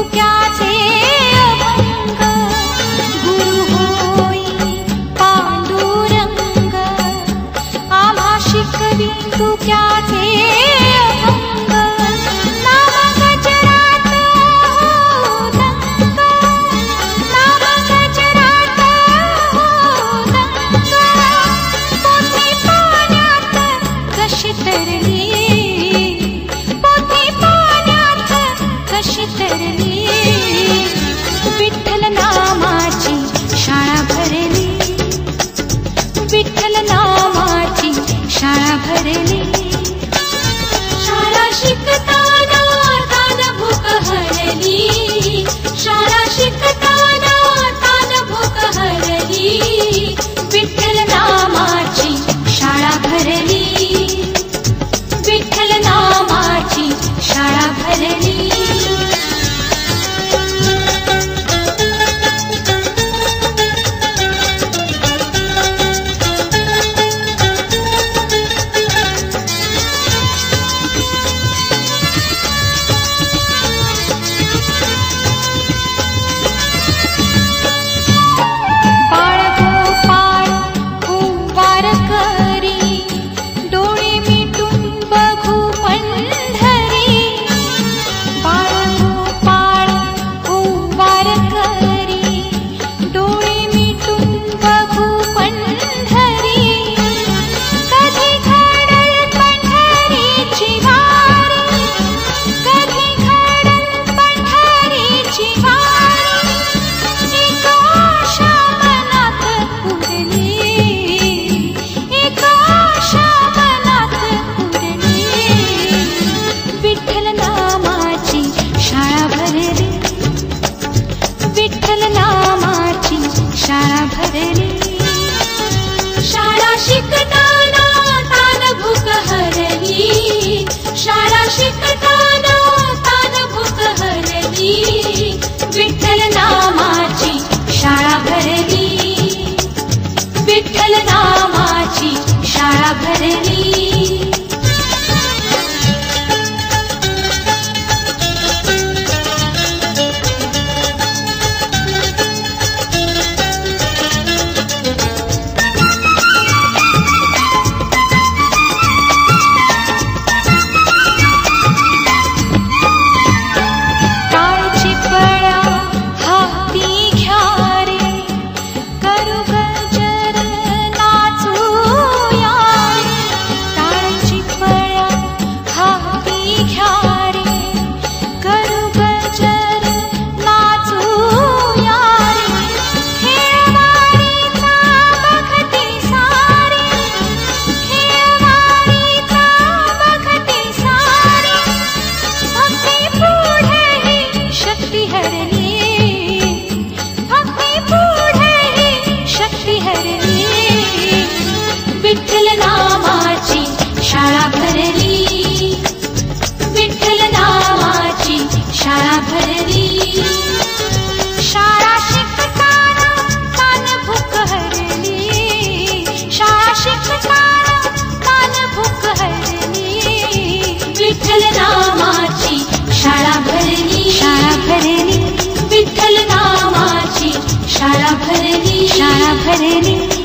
धुक्याचे अभंग, गुरु होई पांडुरंग, आम्हा शिकवी धुक्याचे अभंग, नाम गजरात हो दंग, नाम गजरात हो दंग, पोथी पाण्यात कशी तरली, पोथी पाण्यात कशी तरली, विठ्ठल नामाची शाळा भरली, विठ्ठल नामाची शाळा भरली, शाळा शिकताना तान भूक हरली, शाळा शिकताना तान भूक हरली, विठ्ठल नामाची शाळा भरली, विठ्ठल नामाची शाळा भरली. विठ्ठल नामाची शाळा भरली, शाळा शिकताना तान भूक हरली, शाळा शिकताना तान भूक हरली, विठ्ठल नामाची शाळा भरली, विठ्ठल नामाची शाळा भरली. विठ्ठल नामाची शाळा भरली, विठ्ठल नामाची शाळा भरली, शाळा शिकताना तान भूक हरली, शाळा शिकताना तान भूक हरली, विठ्ठल नामाची शाळा भरली, शाळा भरली, विठ्ठल नामाची शाळा भरली, शाळा भरली.